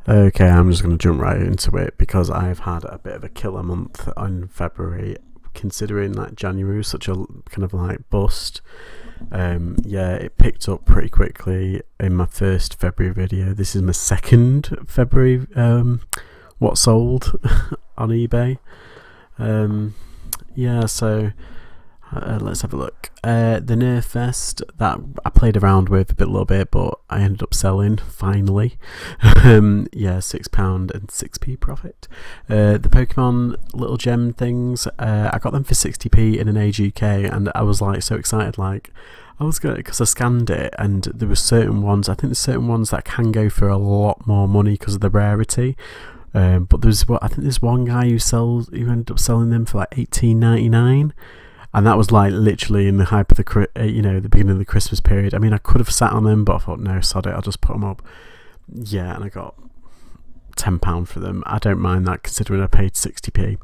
Okay, I'm just going to jump right into it because I've had a bit of a killer month on February, considering that January was such a kind of like bust. Yeah, it picked up pretty quickly in my first February video. This is my second February what sold on eBay. Yeah, so let's have a look. The Nerf vest that I played around with a little bit, but I ended up selling finally. Yeah, £6 and 6p profit. The Pokemon little gem things, I got them for 60p in an Age UK, and I was like so excited. Like I was good because I scanned it, and there were certain ones. I think there's certain ones that can go for a lot more money because of the rarity. But I think there's one guy who ended up selling them for like £18.99. And that was like literally in the hype of the the beginning of the Christmas period. I mean, I could have sat on them, but I thought, no, sod it, I'll just put them up. Yeah, and I got £10 for them. I don't mind that considering I paid 60p.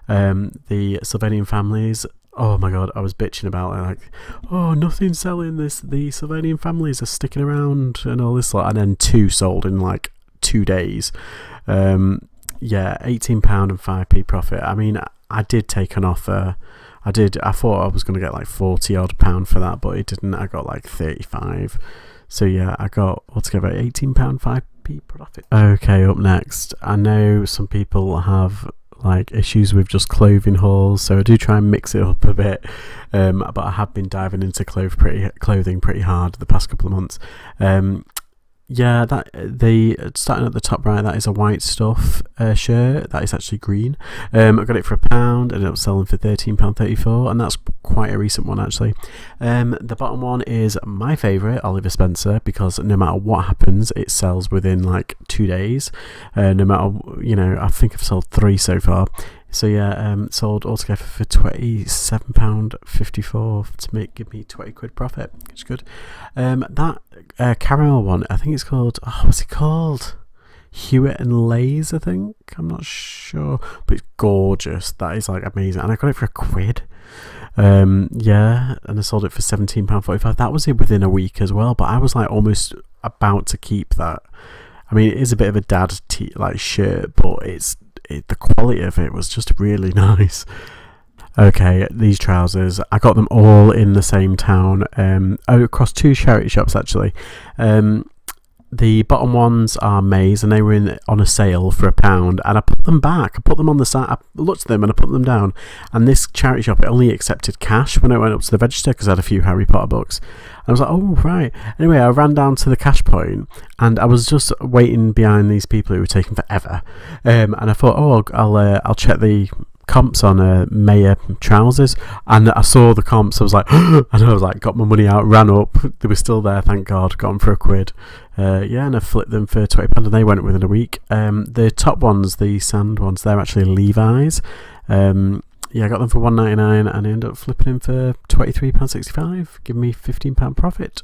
The Sylvanian families, oh my god, I was bitching about it, like, oh, nothing's selling this. The Sylvanian families are sticking around and all this lot, and then 2 sold in like 2 days. Yeah, £18 and 5p profit. I mean, I did take an offer. I thought I was going to get like 40 odd pound for that, but it didn't. I got like 35. So yeah, I got altogether £18 5p profit. Okay, up next, I know some people have like issues with just clothing hauls, so I do try and mix it up a bit. But I have been diving into clothing pretty hard the past couple of months. Yeah, that starting at the top right, that is a white stuff shirt. That is actually green. I got it for £1, ended up selling for £13.34, and that's quite a recent one actually. The bottom one is my favourite, Oliver Spencer, because no matter what happens, it sells within like 2 days. No matter, I think I've sold 3 so far. So yeah, sold altogether for £27.54 to give me 20 quid profit, which is good. That caramel one, I think it's called, what's it called? Hewitt and Lays, I think. I'm not sure, but it's gorgeous. That is like amazing, and I got it for £1. Yeah, and I sold it for £17.45. That was it within a week as well, but I was like almost about to keep that. I mean, it is a bit of a dad like shirt, but the quality of it was just really nice. Okay, these trousers, I got them all in the same town, across 2 charity shops actually. The bottom ones are Mays, and they were on a sale for £1, and I put them back. I put them on the side. I looked at them and I put them down. And this charity shop, it only accepted cash when I went up to the register because I had a few Harry Potter books. And I was like, oh right. Anyway, I ran down to the cash point, and I was just waiting behind these people who were taking forever. And I thought, oh, I'll check the comps on Mayer trousers, and I saw the comps. I was like, and I was like, got my money out, ran up. They were still there, thank God. Got them for £1. Yeah, and I flipped them for £20, and they went within a week. The top ones, the sand ones, they're actually Levi's. Yeah, I got them for £1.99, and I ended up flipping them for £23.65, giving me £15 profit.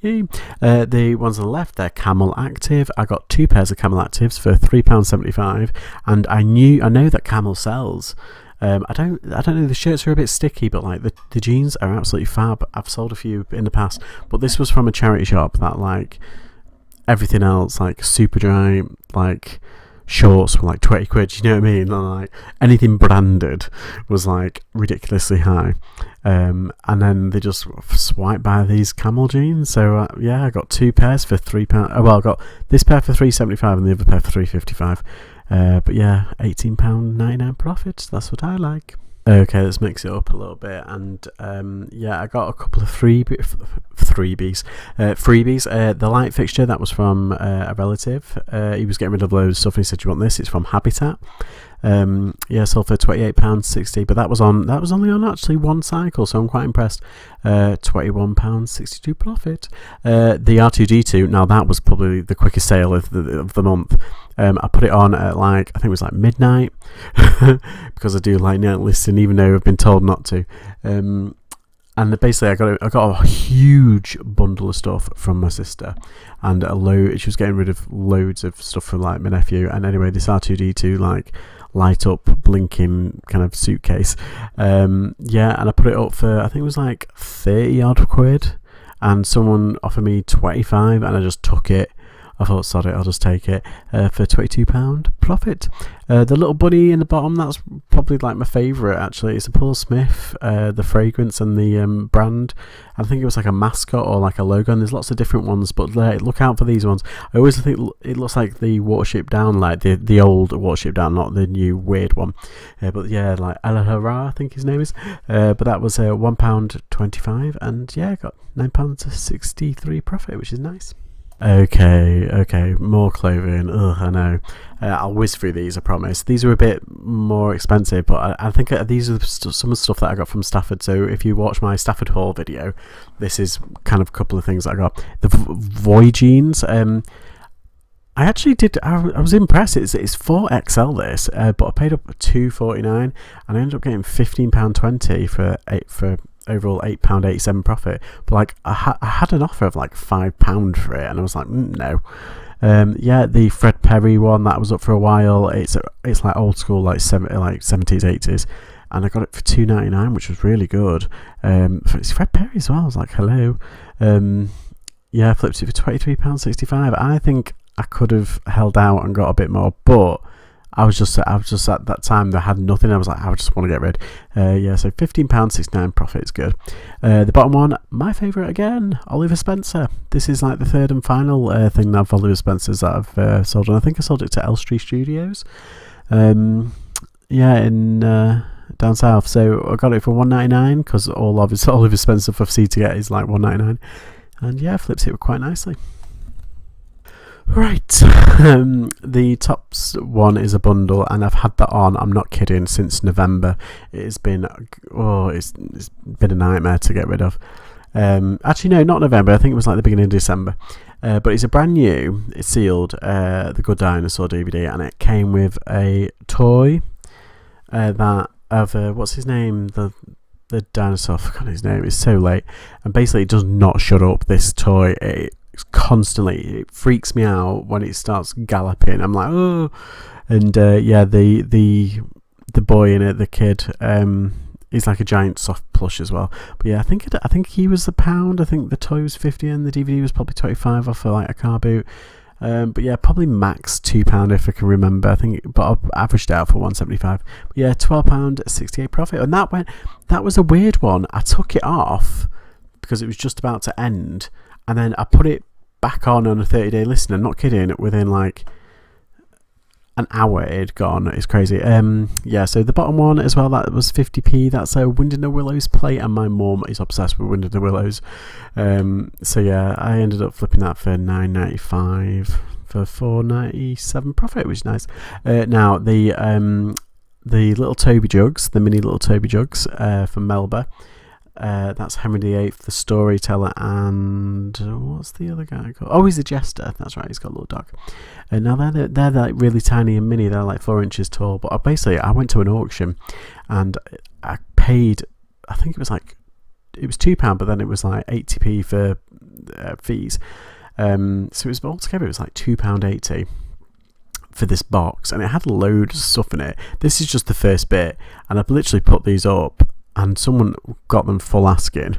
Yay. The ones on the left, they're Camel Active. I got 2 pairs of Camel Actives for £3.75, and I know that Camel sells. I don't know, the shirts are a bit sticky, but like the jeans are absolutely fab. I've sold a few in the past, but this was from a charity shop that, like, everything else, like super dry, like shorts were like 20 quid, you know what I mean? Like anything branded was like ridiculously high. And then they just swiped by these camel jeans. So yeah, I got 2 pairs for £3. Well, I got this pair for £3.75 and the other pair for £3.55. But yeah, £18.99 profit. That's what I like. Okay, let's mix it up a little bit, and yeah, I got a couple of freebies. The light fixture, that was from a relative. He was getting rid of loads of stuff, and he said, "Do you want this?" It's from Habitat. Yeah, sold for £28.60, but that was only on actually 1 cycle, so I'm quite impressed. £21.62 profit. The R2D2, now that was probably the quickest sale of the month. I put it on at I think it was like midnight, because I do like night listing, even though I've been told not to. And basically, I got a huge bundle of stuff from my sister, and she was getting rid of loads of stuff from like my nephew. And anyway, this R2D2 like light up blinking kind of suitcase, yeah, and I put it up for, I think it was like 30 odd quid, and someone offered me 25, and I just took it. I thought, sod it, I'll just take it for £22 profit. The little bunny in the bottom, that's probably like my favourite actually. It's a Paul Smith, the fragrance and the brand. I think it was like a mascot or like a logo, and there's lots of different ones, but look out for these ones. I always think it looks like the Watership Down, like the old Watership Down, not the new weird one. But yeah, like Alahara, I think his name is. But that was £1.25, and yeah, I got £9.63 profit, which is nice. Okay, more clothing. Ugh, I know. I'll whiz through these, I promise. These are a bit more expensive, but I think these are some of the stuff that I got from Stafford. So if you watch my Stafford haul video, this is kind of a couple of things that I got. The Voy jeans. I actually did. I was impressed. It's 4XL this, but I paid up £2.49, and I ended up getting £15.20 for overall £8.87 profit. But like I had an offer of like £5 for it, and I was like, no. Yeah, the Fred Perry one that was up for a while. It's like old school, like 70s, 80s, and I got it for £2.99, which was really good. It's Fred Perry as well. I was like, hello. Yeah, I flipped it for £23.65. I think I could have held out and got a bit more, but I was just at that time that had nothing. I was like, I just want to get rid. Yeah, so £15.69 profit is good. The bottom one, my favourite again, Oliver Spencer. This is like the third and final thing of Oliver Spencer's that I've sold, and I think I sold it to Elstree Studios. Yeah, in down south. So I got it for £1.99 because all of Oliver Spencer for C to get is like £1.99, and yeah, flips it quite nicely. Right, the tops one is a bundle, and I've had that on, I'm not kidding, since November. It's been it's been a nightmare to get rid of. Actually no, not November, I think it was like the beginning of December. But it's a brand new, it's sealed, The Good Dinosaur DVD, and it came with a toy that of what's his name, the dinosaur, I forgot his name, it's so late, and basically it does not shut up, this toy. It freaks me out when it starts galloping. I'm like, oh, and yeah, the boy in it, the kid, is like a giant soft plush as well. But yeah, I think he was £1. I think the toy was 50, and the DVD was probably 25 off for like a car boot. But yeah, probably max £2 if I can remember. I think, but I've averaged out for £1.75. But yeah, £12.68 profit, and that was a weird one. I took it off because it was just about to end, and then I put it back on a 30-day listing. I'm not kidding. Within like an hour, it had gone. It's crazy. Yeah. So the bottom one as well, that was 50p. That's a Wind in the Willows plate, and my mum is obsessed with Wind in the Willows. So yeah, I ended up flipping that for £9.95 for £4.97 profit, which is nice. Now the little Toby jugs, the mini little Toby jugs from Melba. That's Henry VIII, the storyteller, and what's the other guy called? Oh, he's a jester. That's right, he's got a little dog. And now they're like really tiny and mini. They're like 4 inches tall. But basically, I went to an auction, and I paid. I think it was £2, but then it was like 80p for fees. So it was altogether it was like £2.80 for this box, and it had loads of stuff in it. This is just the first bit, and I've literally put these up, and someone got them full asking.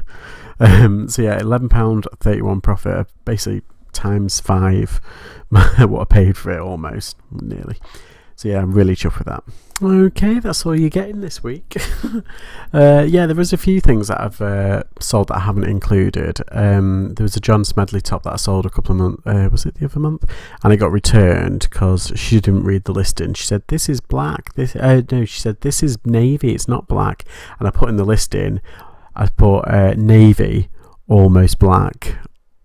So yeah, £11.31 profit, basically times 5 what I paid for it, almost, nearly. So yeah, I'm really chuffed with that. Okay, that's all you're getting this week. Yeah, there was a few things that I've sold that I haven't included. There was a John Smedley top that I sold a couple of months, was it the other month? And it got returned because she didn't read the listing. She said, this is black. No, she said, this is navy, it's not black. And I put in the listing, I put navy, almost black.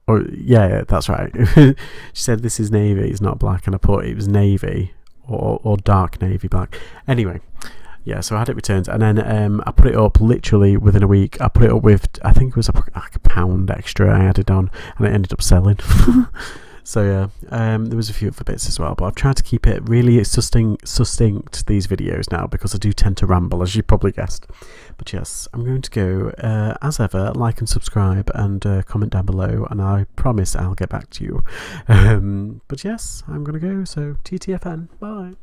Or yeah, that's right. She said, this is navy, it's not black. And I put it was navy. Or dark navy black. Anyway, yeah, so I had it returned, and then I put it up literally within a week. I put it up with, I think it was like £1 extra I added on, and it ended up selling. So yeah, there was a few other bits as well, but I've tried to keep it really succinct these videos now, because I do tend to ramble, as you probably guessed. But yes, I'm going to go, as ever, like and subscribe and comment down below, and I promise I'll get back to you. But yes, I'm going to go, so TTFN, bye.